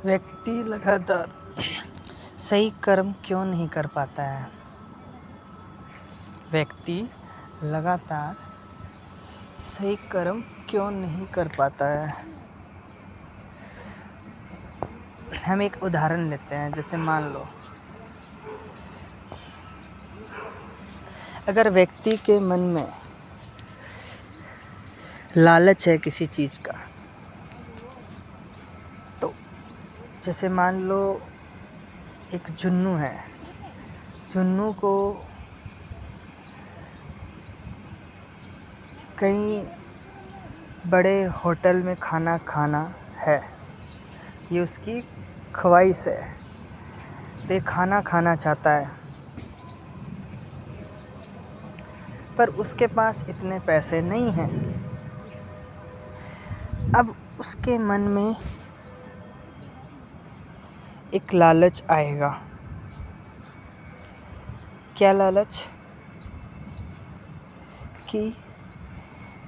व्यक्ति लगातार सही कर्म क्यों नहीं कर पाता है? व्यक्ति लगातार सही कर्म क्यों नहीं कर पाता है? हम एक उदाहरण लेते हैं। जैसे मान लो, अगर व्यक्ति के मन में लालच है किसी चीज़ का, तो जैसे मान लो एक जुन्नू है, जुन्नू को कहीं बड़े होटल में खाना खाना है, ये उसकी ख्वाहिश है, तो ये खाना खाना चाहता है, पर उसके पास इतने पैसे नहीं हैं। अब उसके मन में एक लालच आएगा। क्या लालच? कि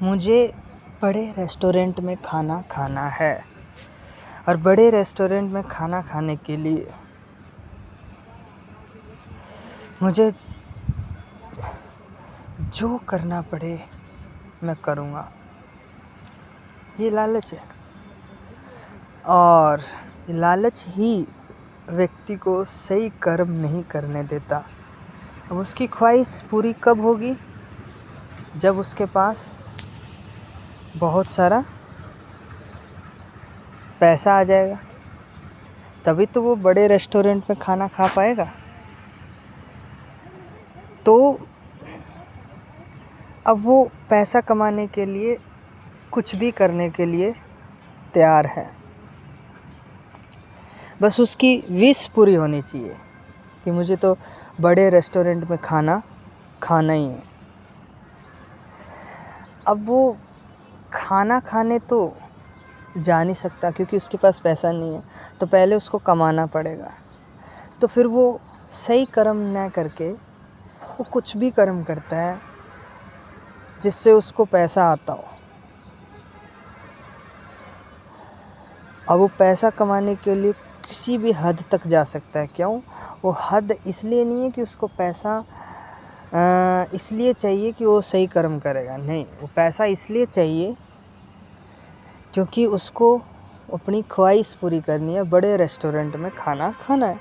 मुझे बड़े रेस्टोरेंट में खाना खाना है, और बड़े रेस्टोरेंट में खाना खाने के लिए मुझे जो करना पड़े मैं करूँगा। ये लालच है, और लालच ही व्यक्ति को सही कर्म नहीं करने देता। अब उसकी ख्वाहिश पूरी कब होगी? जब उसके पास बहुत सारा पैसा आ जाएगा, तभी तो वो बड़े रेस्टोरेंट में खाना खा पाएगा। तो अब वो पैसा कमाने के लिए कुछ भी करने के लिए तैयार है। बस उसकी विश पूरी होनी चाहिए कि मुझे तो बड़े रेस्टोरेंट में खाना खाना ही है। अब वो खाना खाने तो जा नहीं सकता क्योंकि उसके पास पैसा नहीं है, तो पहले उसको कमाना पड़ेगा। तो फिर वो सही कर्म न करके वो कुछ भी कर्म करता है जिससे उसको पैसा आता हो। अब वो पैसा कमाने के लिए किसी भी हद तक जा सकता है। क्यों? वो हद इसलिए नहीं है कि उसको पैसा इसलिए चाहिए कि वो सही कर्म करेगा, नहीं, वो पैसा इसलिए चाहिए क्योंकि उसको अपनी ख्वाहिश पूरी करनी है, बड़े रेस्टोरेंट में खाना खाना है।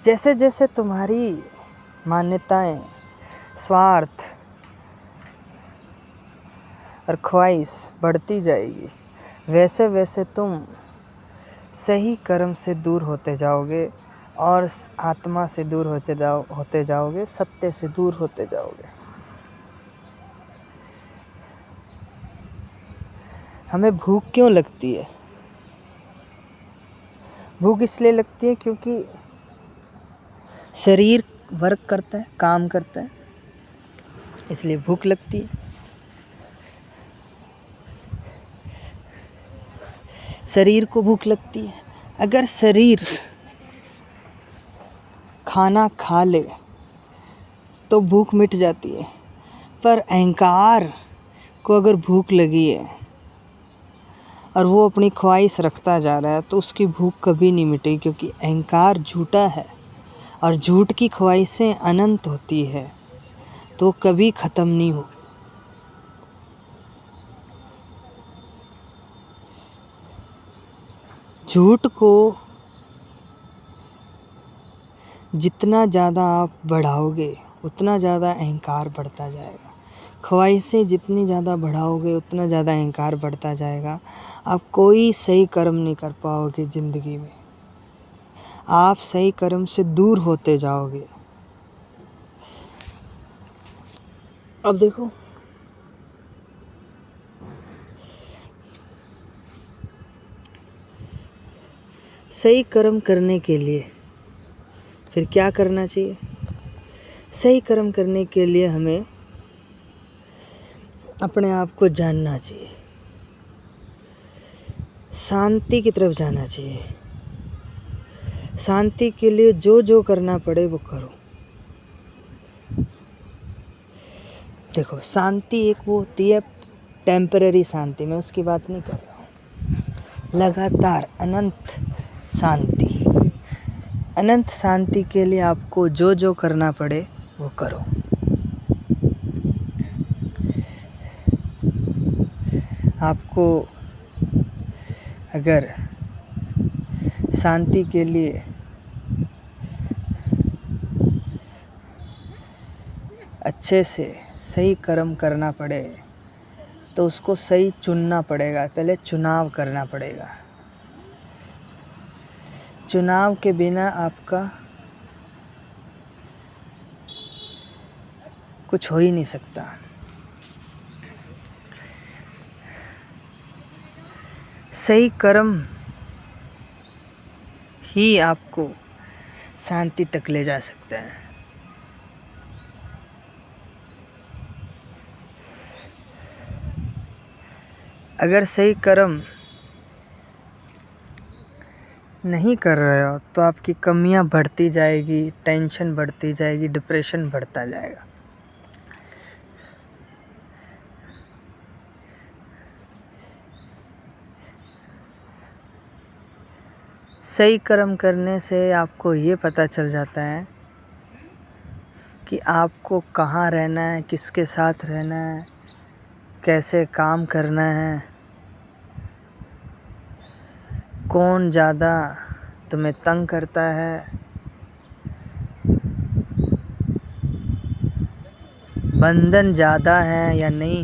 जैसे जैसे तुम्हारी मान्यताएं, स्वार्थ और ख्वाहिश बढ़ती जाएगी, वैसे वैसे तुम सही कर्म से दूर होते जाओगे, और आत्मा से दूर होते जाओगे, सत्य से दूर होते जाओगे। हमें भूख क्यों लगती है? भूख इसलिए लगती है क्योंकि शरीर वर्क करता है, काम करता है, इसलिए भूख लगती है। शरीर को भूख लगती है। अगर शरीर खाना खा ले तो भूख मिट जाती है, पर अहंकार को अगर भूख लगी है और वो अपनी ख्वाहिश रखता जा रहा है, तो उसकी भूख कभी नहीं मिटेगी, क्योंकि अहंकार झूठा है और झूठ की ख्वाहिशें अनंत होती है, तो कभी ख़त्म नहीं होगी। झूठ को जितना ज़्यादा आप बढ़ाओगे उतना ज़्यादा अहंकार बढ़ता जाएगा। ख्वाहिशें जितनी ज़्यादा बढ़ाओगे उतना ज़्यादा अहंकार बढ़ता जाएगा। आप कोई सही कर्म नहीं कर पाओगे ज़िंदगी में। आप सही कर्म से दूर होते जाओगे। अब देखो, सही कर्म करने के लिए फिर क्या करना चाहिए? सही कर्म करने के लिए हमें अपने आप को जानना चाहिए, शांति की तरफ जाना चाहिए। शांति के लिए जो जो करना पड़े वो करो। देखो, शांति एक वो होती है टेम्पररी शांति, मैं उसकी बात नहीं कर रहा हूँ। लगातार अनंत शांति। अनंत शांति के लिए आपको जो जो करना पड़े वो करो। आपको अगर शांति के लिए अच्छे से सही कर्म करना पड़े तो उसको सही चुनना पड़ेगा। पहले चुनाव करना पड़ेगा। चुनाव के बिना आपका कुछ हो ही नहीं सकता। सही कर्म ही आपको शांति तक ले जा सकता है। अगर सही कर्म नहीं कर रहे हो तो आपकी कमियां बढ़ती जाएगी, टेंशन बढ़ती जाएगी, डिप्रेशन बढ़ता जाएगा। सही कर्म करने से आपको ये पता चल जाता है कि आपको कहाँ रहना है, किसके साथ रहना है, कैसे काम करना है, कौन ज़्यादा तुम्हें तंग करता है, बंधन ज़्यादा है या नहीं है।